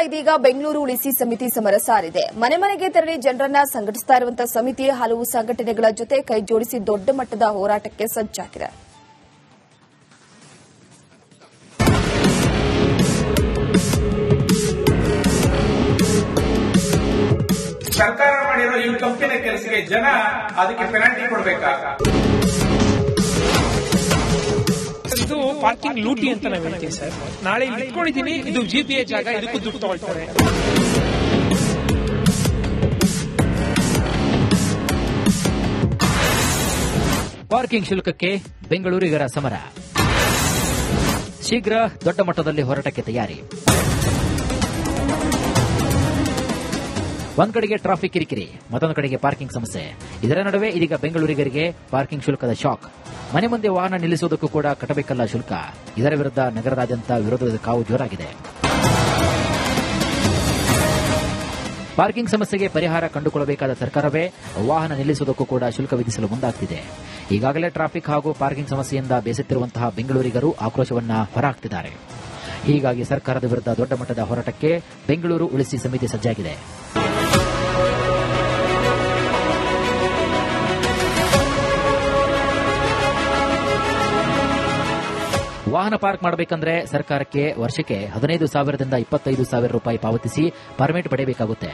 ಇದೀಗ ಬೆಂಗಳೂರು ಉಳಿಸಿ ಸಮಿತಿ ಸಮರ ಸಾರಿದೆ. ಮನೆ ಮನೆಗೆ ತೆರಳಿ ಜನರನ್ನ ಸಂಘಟಿಸ್ತಾ ಇರುವಂತಹ ಸಮಿತಿ ಹಲವು ಸಂಘಟನೆಗಳ ಜೊತೆ ಕೈ ಜೋಡಿಸಿ ದೊಡ್ಡ ಮಟ್ಟದ ಹೋರಾಟಕ್ಕೆ ಸಜ್ಜಾಗಿದೆ. ಸರ್ಕಾರ ಮಾಡಿರೋ ಈ ಕಂಪನಿ ಕೆಲಸಕ್ಕೆ ಜನ ಅದಕ್ಕೆ ಪೆನಾಲ್ಟಿ ಕೊಡಬೇಕಾ? ಇದು ಪಾರ್ಕಿಂಗ್ ಲೂಟಿ ಅಂತ ನಾವು ಹೇಳ್ತೀವಿ ಸರ್. ನಾಳೆ ಇಲ್ಲಿ ಇಟ್ಕೊಂಡಿದ್ದೀನಿ, ಇದು ಜಿಪಿಎ ಜಾಗ, ಇದಕ್ಕೂ ದುಡ್ಡು ತಗೊಳ್ತಾರೆ. ಪಾರ್ಕಿಂಗ್ ಶುಲ್ಕಕ್ಕೆ ಬೆಂಗಳೂರಿಗರ ಸಮರ. ಶೀಘ್ರ ದೊಡ್ಡ ಮಟ್ಟದಲ್ಲಿ ಹೋರಾಟಕ್ಕೆ ತಯಾರಿ. ಒಂದ್ ಕಡೆಗೆ ಟ್ರಾಫಿಕ್ ಕಿರಿಕಿರಿ, ಮತ್ತೊಂದು ಕಡೆಗೆ ಪಾರ್ಕಿಂಗ್ ಸಮಸ್ಯೆ. ಇದರ ನಡುವೆ ಇದೀಗ ಬೆಂಗಳೂರಿಗರಿಗೆ ಪಾರ್ಕಿಂಗ್ ಶುಲ್ಕದ ಶಾಕ್. ಮನೆ ಮುಂದೆ ವಾಹನ ನಿಲ್ಲಿಸುವುದಕ್ಕೂ ಕೂಡ ಕಟ್ಟಬೇಕಲ್ಲ ಶುಲ್ಕ. ಇದರ ವಿರುದ್ಧ ನಗರದಾದ್ಯಂತ ವಿರೋಧದ ಕಾವು ಜೋರಾಗಿದೆ. ಪಾರ್ಕಿಂಗ್ ಸಮಸ್ಯೆಗೆ ಪರಿಹಾರ ಕಂಡುಕೊಳ್ಳಬೇಕಾದ ಸರ್ಕಾರವೇ ವಾಹನ ನಿಲ್ಲಿಸುವುದಕ್ಕೂ ಕೂಡ ಶುಲ್ಕ ವಿಧಿಸಲು ಮುಂದಾಗ್ತಿದೆ. ಈಗಾಗಲೇ ಟ್ರಾಫಿಕ್ ಹಾಗೂ ಪಾರ್ಕಿಂಗ್ ಸಮಸ್ಯೆಯಿಂದ ಬೇಸತ್ತಿರುವಂತಹ ಬೆಂಗಳೂರಿಗರು ಆಕ್ರೋಶವನ್ನ ಹೊರಹಾಕ್ತಿದ್ದಾರೆ. ಹೀಗಾಗಿ ಸರ್ಕಾರದ ವಿರುದ್ಧ ದೊಡ್ಡ ಮಟ್ಟದ ಹೋರಾಟಕ್ಕೆ ಬೆಂಗಳೂರು ಉಳಿಸಿ ಸಮಿತಿ ಸಜ್ಜಾಗಿದೆ. ವಾಹನ ಪಾರ್ಕ್ ಮಾಡಬೇಕಂದ್ರೆ ಸರ್ಕಾರಕ್ಕೆ ವರ್ಷಕ್ಕೆ 15,000ದಿಂದ 25,000 ರೂಪಾಯಿ ಪಾವತಿಸಿ ಪರ್ಮಿಟ್ ಪಡೆಯಬೇಕಾಗುತ್ತೆ.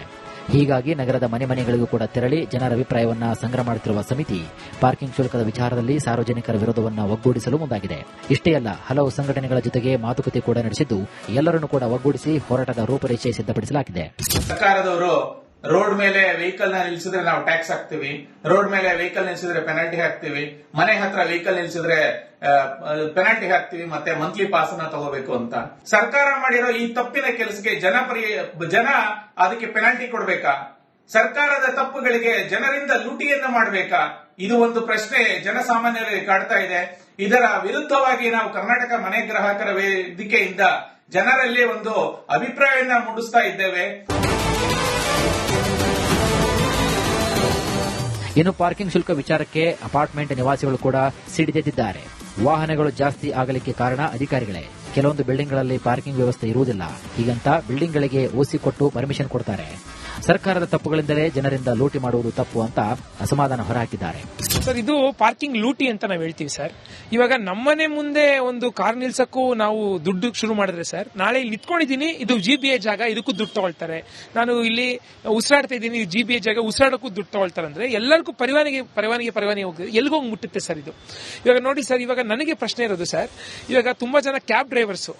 ಹೀಗಾಗಿ ನಗರದ ಮನೆ ಮನೆಗಳಿಗೂ ಕೂಡ ತೆರಳಿ ಜನರ ಅಭಿಪ್ರಾಯವನ್ನ ಸಂಗ್ರಹ ಮಾಡುತ್ತಿರುವ ಸಮಿತಿ ಪಾರ್ಕಿಂಗ್ ಶುಲ್ಕದ ವಿಚಾರದಲ್ಲಿ ಸಾರ್ವಜನಿಕರ ವಿರೋಧವನ್ನು ಒಗ್ಗೂಡಿಸಲು ಮುಂದಾಗಿದೆ. ಇಷ್ಟೇ ಅಲ್ಲ, ಹಲವು ಸಂಘಟನೆಗಳ ಜೊತೆಗೆ ಮಾತುಕತೆ ಕೂಡ ನಡೆಸಿದ್ದು ಎಲ್ಲರನ್ನೂ ಕೂಡ ಒಗ್ಗೂಡಿಸಿ ಹೋರಾಟದ ರೂಪರೇಷೆ ಸಿದ್ಧಪಡಿಸಲಾಗಿದೆ. ಸರ್ಕಾರದವರು ರೋಡ್ ಮೇಲೆ ವೆಹಿಕಲ್ ನ ನಿಲ್ಸಿದ್ರೆ ನಾವು ಟ್ಯಾಕ್ಸ್ ಹಾಕ್ತಿವಿ, ರೋಡ್ ಮೇಲೆ ವೆಹಿಕಲ್ ನಿಲ್ಸಿದ್ರೆ ಪೆನಾಲ್ಟಿ ಹಾಕ್ತಿವಿ, ಮನೆ ಹತ್ರ ವೆಹಿಕಲ್ ನಿಲ್ಸಿದ್ರೆ ಪೆನಾಲ್ಟಿ ಹಾಕ್ತಿವಿ, ಮತ್ತೆ ಮಂತ್ಲಿ ಪಾಸ್ ಅನ್ನ ತಗೋಬೇಕು ಅಂತ. ಸರ್ಕಾರ ಮಾಡಿರೋ ಈ ತಪ್ಪಿನ ಕೆಲಸಕ್ಕೆ ಜನ ಅದಕ್ಕೆ ಪೆನಾಲ್ಟಿ ಕೊಡಬೇಕಾ? ಸರ್ಕಾರದ ತಪ್ಪುಗಳಿಗೆ ಜನರಿಂದ ಲೂಟಿಯನ್ನ ಮಾಡಬೇಕಾ? ಇದು ಒಂದು ಪ್ರಶ್ನೆ ಜನಸಾಮಾನ್ಯರಿಗೆ ಕಾಡ್ತಾ ಇದೆ. ಇದರ ವಿರುದ್ಧವಾಗಿ ನಾವು ಕರ್ನಾಟಕ ಮನೆ ಗ್ರಾಹಕರ ವೇದಿಕೆಯಿಂದ ಜನರಲ್ಲಿ ಒಂದು ಅಭಿಪ್ರಾಯವನ್ನ ಮೂಡಿಸ್ತಾ ಇದ್ದೇವೆ. ಇನ್ನು ಪಾರ್ಕಿಂಗ್ ಶುಲ್ಕ ವಿಚಾರಕ್ಕೆ ಅಪಾರ್ಟ್ಮೆಂಟ್ ನಿವಾಸಿಗಳು ಕೂಡ ಸಿಡಿದೆದ್ದಿದ್ದಾರೆ. ವಾಹನಗಳು ಜಾಸ್ತಿ ಆಗಲಿಕ್ಕೆ ಕಾರಣ ಅಧಿಕಾರಿಗಳೇ. ಕೆಲವೊಂದು ಬಿಲ್ಡಿಂಗ್ಗಳಲ್ಲಿ ಪಾರ್ಕಿಂಗ್ ವ್ಯವಸ್ಥೆ ಇರುವುದಿಲ್ಲ. ಹೀಗಂತ ಬಿಲ್ಡಿಂಗ್ಗಳಿಗೆ ಓಸಿ ಕೊಟ್ಟು ಪರ್ಮಿಷನ್ ಕೊಡ್ತಾರೆ. ಸರ್ಕಾರದ ತಪ್ಪುಗಳಿಂದಲೇ ಜನರಿಂದ ಲೂಟಿ ಮಾಡುವುದು ತಪ್ಪು ಅಂತ ಅಸಮಾಧಾನ ಹೊರಹಾಕಿದ್ದಾರೆ. ಸರ್, ಇದು ಪಾರ್ಕಿಂಗ್ ಲೂಟಿ ಅಂತ ನಾವು ಹೇಳ್ತೀವಿ ಸರ್. ಇವಾಗ ನಮ್ಮನೆ ಮುಂದೆ ಒಂದು ಕಾರ್ ನಿಲ್ಸಕ್ಕೂ ನಾವು ದುಡ್ಡು ಶುರು ಮಾಡಿದ್ರೆ ಸರ್, ನಾಳೆ ಇಲ್ಲಿ ನಿಂತ್ಕೊಂಡಿದ್ದೀನಿ, ಇದು ಜಿಬಿಎ ಜಾಗ, ಇದಕ್ಕೂ ದುಡ್ಡು ತಗೊಳ್ತಾರೆ. ನಾನು ಇಲ್ಲಿ ಉಸಿರಾಡ್ತಾ ಇದ್ದೀನಿ, ಜಿಬಿಎ ಜಾಗ, ಉಸಿರಾಡಕ್ಕೂ ದುಡ್ಡು ತಗೊಳ್ತಾರೆ ಅಂದ್ರೆ ಎಲ್ಲರಿಗೂ ಪರವಾನಗಿ ಹೋಗಿದೆ. ಎಲ್ಗೋಗಿ ಮುಟ್ಟುತ್ತೆ ಸರ್ ಇದು. ಇವಾಗ ನೋಡಿ ಸರ್, ಇವಾಗ ನನಗೆ ಪ್ರಶ್ನೆ ಇರೋದು ಸರ್, ಇವಾಗ ತುಂಬಾ ಜನ ಕ್ಯಾಬ್ ಡ್ರೈವರ್ಸ್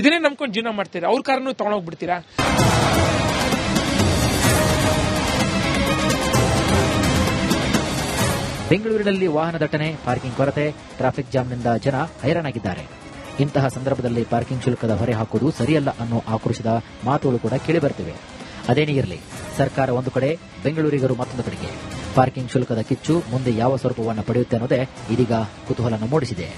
ಇದನ್ನೇ ನಂಬ್ಕೊಂಡು ಜೀವನ ಮಾಡ್ತೀರಾ, ಅವ್ರ ಕಾರನ್ನು ತಗೊಂಡೋಗ್ಬಿಡ್ತೀರಾ? ಬೆಂಗಳೂರಿನಲ್ಲಿ ವಾಹನ ದಟ್ಟಣೆ, ಪಾರ್ಕಿಂಗ್ ಕೊರತೆ, ಟ್ರಾಫಿಕ್ ಜಾಮ್ನಿಂದ ಜನ ಹೈರಾಣಾಗಿದ್ದಾರೆ. ಇಂತಹ ಸಂದರ್ಭದಲ್ಲಿ ಪಾರ್ಕಿಂಗ್ ಶುಲ್ಕದ ಹೊರೆ ಹಾಕುವುದು ಸರಿಯಲ್ಲ ಅನ್ನೋ ಆಕ್ರೋಶದ ಮಾತುಗಳು ಕೂಡ ಕೇಳಿಬರುತ್ತಿವೆ. ಅದೇನೇ ಇರಲಿ, ಸರ್ಕಾರ ಒಂದು ಕಡೆ, ಬೆಂಗಳೂರಿಗರು ಮತ್ತೊಂದು ಕಡೆಗೆ. ಪಾರ್ಕಿಂಗ್ ಶುಲ್ಕದ ಕಿಚ್ಚು ಮುಂದೆ ಯಾವ ಸ್ವರೂಪವನ್ನು ಪಡೆಯುತ್ತೆ ಅನ್ನೋದೇ ಇದೀಗ ಕುತೂಹಲ ಮೂಡಿಸಿದೆ.